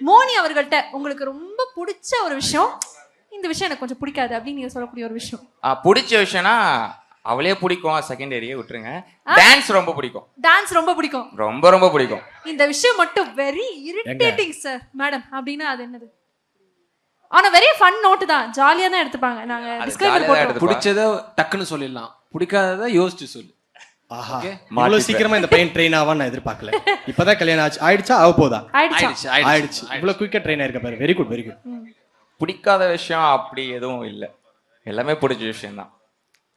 மோனி அவர்கள்ட்ட உங்களுக்கு ரொம்ப பிடிச்ச ஒரு விஷயம், இந்த விஷயம் எனக்கு கொஞ்சம் பிடிக்காது அப்படின்னு நீங்க சொல்லக்கூடிய ஒரு விஷயம். பிடிச்ச விஷயம்னா அவளே பிடிக்கும், செகண்டரியே விட்டுருங்க. டான்ஸ் ரொம்ப பிடிக்கும். டான்ஸ் ரொம்ப பிடிக்கும். ரொம்ப ரொம்ப பிடிக்கும். இந்த விஷயம் மட்டும் வெரி இரிட்டேட்டிங் சார் மேடம் அப்படின்னா அது என்னது? ஆனா வெரி ஃபன் நோட் தான், ஜாலியா தான் எடுத்துப்பாங்க. நாங்க டிஸ்கிளைமர் போடுறோம். பிடிச்சத டக்குன்னு சொல்லிடலாம், பிடிக்காதத யோசிச்சு சொல்லு. ஆஹா, இவ்வளவு சீக்கிரமா இந்த பையன் ட்ரெயின் ஆவான்னு நான் எதிர்பார்க்கல. இப்பதான் கல்யாணம் ஆச்சு, ஆயிடுச்சா ஆக போதா? ஆயிடுச்சு. இவ்வளவு குயிக்கா ட்ரெயின் ஆயிருக்க பாரு. Very good very good. பிடிக்காத விஷயம் அப்படி எதுவும் இல்ல, எல்லாமே பிடிச்ச விஷயம் தான்.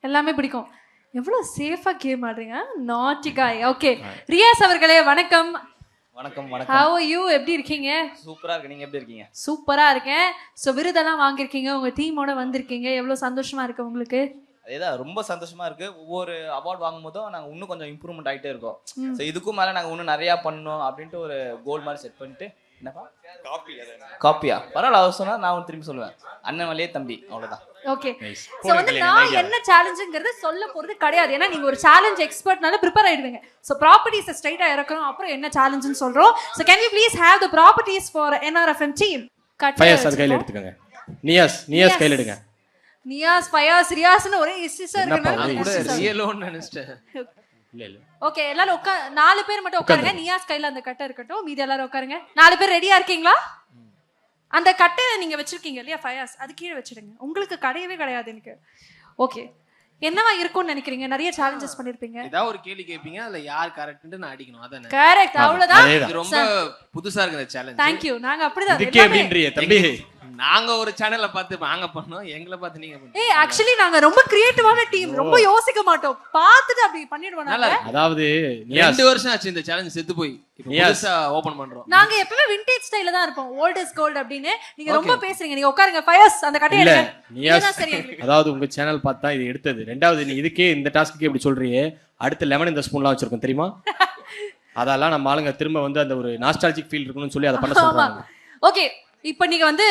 எல்லாமே பிடிக்கும். எவ்வளவு சேஃபா கேம் ஆடுறீங்க. நாட்டி காய். ஓகே, ரியாஸ் அவர்களே வணக்கம். வணக்கம். How are you? எப்படி இருக்கீங்க? சூப்பரா இருக்கு. நீங்க எப்படி இருக்கீங்க? சூப்பரா இருக்கேன். சோ விருதெல்லாம் வாங்கிருக்கீங்க, உங்க டீமோட வந்திருக்கீங்க, எவ்வளவு சந்தோஷமா இருக்கு உங்களுக்கு? அதேதான், ரொம்ப சந்தோஷமா இருக்கு. ஒவ்வொரு அவார்ட் வாங்கும் போதும் நாங்க இன்னும் கொஞ்சம் இம்ப்ரூவ்மெண்ட் ஆகிட்டே இருக்கோம். ஸோ இதுக்கும் மேல நாங்க இன்னும் நிறைய பண்ணணும் அப்படின்ட்டு ஒரு கோல் மாதிரி செட் பண்ணிட்டு. என்னப்பா காப்பியா? பரவாயில்ல, அவர் சொன்னா நான் திரும்பி சொல்லுவேன். அண்ணன் வழியே தம்பி, அவ்வளவுதான். ஓகே, சோ வந்து நான் என்ன சேலஞ்சுங்கிறது சொல்ல போறது கிடையாது. ஏன்னா நீங்க ஒரு சேலஞ்ச் எக்ஸ்பர்ட்னால ப்ரிப்பேர் ஆயிடுவீங்க. சோ ப்ராப்பர்ட்டிஸ் ஸ்ட்ரைட்டா இறக்கணும், அப்புறம் என்ன சேலஞ்சுன்னு சொல்றோம். So can you please have the properties for NRFM team? Faiz அது கையில எடுத்துக்கங்க. நியாஸ் கையில எடுங்க. நியாஸ், ஃபயாஸ், ரியாஸ்னு ஒரே இஸ்ஸா கூட இருக்கு. ரியலோன்னு நினைச்சிட்டேன். இல்ல ஓகே, எல்லாரும் உட்கார். 4 பேர் மட்டும் உட்காருங்க. நியாஸ் கையில அந்த கட்டை இருக்கட்டும், மீதி எல்லாரும் உட்காருங்க. 4 பேர் ரெடியா இருக்கீங்களா? அந்த கட்டை நீங்க வச்சிருக்கீங்க இல்லையா ஃபயாஸ், அது கீழே வச்சிடுங்க. உங்களுக்கு கிடையவே கிடையாது எனக்கு. ஓகே, என்னவா இருக்கும்னு நினைக்கிறீங்க? நிறைய சேலஞ்சஸ் பண்ணிருப்பீங்க. ஏதாவது ஒரு கேள்வி கேட்பீங்க, அதுல யார் கரெக்ட்னு நான் அடிக்கணும். அதானே? கரெக்ட், அவ்வளவுதான். இது ரொம்ப புதுசா இருக்கு இந்த சேலஞ்ச். Thank you. நாங்க அப்படிதான் இதுக்கே அப்படின்றியே தம்பி. நாங்க ஒரு சேனல்ல பார்த்து நாங்க பண்ணோம், எங்களை பார்த்து நீங்க பண்ணுங்க. ஏய், ஆக்சுவலி நாங்க ரொம்ப கிரியேட்டிவான டீம், ரொம்ப யோசிக்க மாட்டோம், பார்த்துட்டு அப்படி பண்ணிடுவோம் நாங்க. அதாவது நியாஸ் 2 வருஷம் ஆச்சு இந்த சேலஞ்ச் செத்து போய், இப்போ புதுசா ஓபன் பண்றோம். நாங்க எப்பவுமே விண்டேஜ் ஸ்டைல்ல தான் இருப்போம், ஓல்ட் இஸ் கோல்ட் அப்படின்னு. நீங்க ரொம்ப பேசுறீங்க, நீங்க உட்காருங்க. ஃபயஸ் அந்த கட்டையை எடுங்க. நியாஸ், அதாவது உங்க சேனல் பார்த்தா இது எடுத்தது. ரெண்டாவது நீ இதுக்கே இந்த டாஸ்க்கு இப்படி சொல்றியே, அடுத்து லெமன் இந்த ஸ்பூன்லாம் வச்சிருக்கோம் தெரியுமா? அதெல்லாம் நம்ம ஆளுங்க திரும்ப வந்து அந்த ஒரு நாஸ்டாலஜிக் ஃபீல் இருக்கணும்னு சொல்லி அதை பண்ண சொல்றாங்க. ஓகே, இப்போ நீங்க வந்து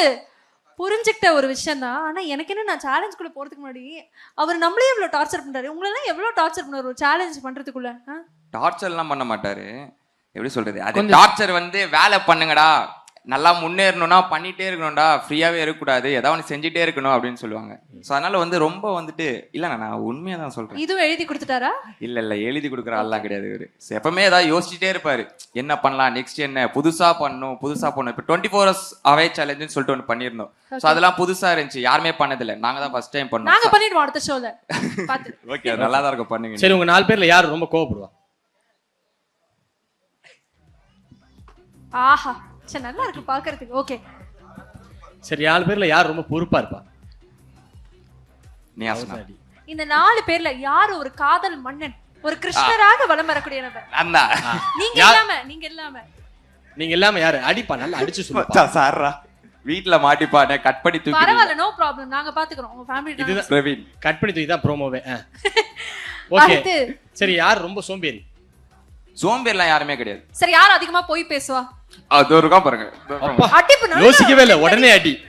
புரிஞ்சுக்கிட்ட ஒரு விஷயம் தான். ஆனா எனக்கு என்ன, நான் சேலஞ்சுக்குள்ள போறதுக்கு முன்னாடி அவர் நம்மளே எவ்வளவு டார்ச்சர் பண்றாரு, உங்களெல்லாம் எவ்வளவு டார்ச்சர் பண்ணாரு ஒரு சேலஞ்ச் பண்றதுக்குள்ள? டார்ச்சர்லாம் பண்ண மாட்டாரு. எப்படி சொல்றது, அது டார்ச்சர் வந்து வேலை பண்ணுங்கடா, நல்லா முன்னேறணும்னா பண்ணிட்டே இருக்கணும்டா, ஃப்ரீயாவே இருக்கக்கூடாது, ஏதாவது ஒன்று செஞ்சுட்டே இருக்கணும் அப்படின்னு சொல்லுவாங்க. ஸோ அதனால வந்து ரொம்ப வந்துட்டு இல்லைண்ணா, நான் உண்மையாக தான் சொல்றேன். இதுவும் எழுதி கொடுத்துட்டாரா? இல்ல எழுதி கொடுக்குற ஆள்லாம் கிடையாது இவரு. எப்பவுமே ஏதாவது யோசிச்சுட்டே இருப்பாரு, என்ன பண்ணலாம், நெக்ஸ்ட் என்ன புதுசா பண்ணணும். இப்போ 24 hours அவே சேலஞ்சுன்னு சொல்லிட்டு ஒன்று பண்ணியிருந்தோம். ஸோ அதெல்லாம் புதுசா இருந்துச்சு, யாருமே பண்ணதில்லை, நாங்க தான் ஃபர்ஸ்ட் டைம் பண்ணோம். நாங்க பண்ணிடுவோம் அடுத்த ஷோல பார்த்து. ஓகே, நல்லா தான் இருக்கும், பண்ணுங்க. சரி, உங்க 4 பேர்ல யார் ரொம்ப கோவப்படுவா? ஆஹா, சரி, நல்லா இருக்கு பாக்குறதுக்கு. ஓகே, சரி, 4 பேர்ல யார் ரொம்ப பொறுப்பா இருப்பா? இந்த 4 பேர்ல யார் ஒரு காதல் மன்னன், ஒரு கிருஷ்ணராக வலம் வரக்கூடியவர்? நீங்க இல்லாம யாரு அடிப்பா? நல்லா அடிச்சு சொல்லுப்பா சார்ரா. வீட்ல மாட்டிப்பானே, கட் பண்ணி தூக்கி. பரவாயில்லை, நோ ப்ராப்ளம், நாங்க பாத்துக்கிறோம். உங்க ஃபேமிலி இதுதான் பிரவீன், கட் பண்ணி தூக்கி தான் ப்ரோமோவே. ஓகே, சரி, யார் ரொம்ப சோம்பேறி? சோம்பேறிலாம் யாருமே கிடையாது. சரி, யார் அதிகமா போய் பேசுவா? அது இருக்கா பாருங்க. யோசிக்கவே இல்லை, உடனே அடி.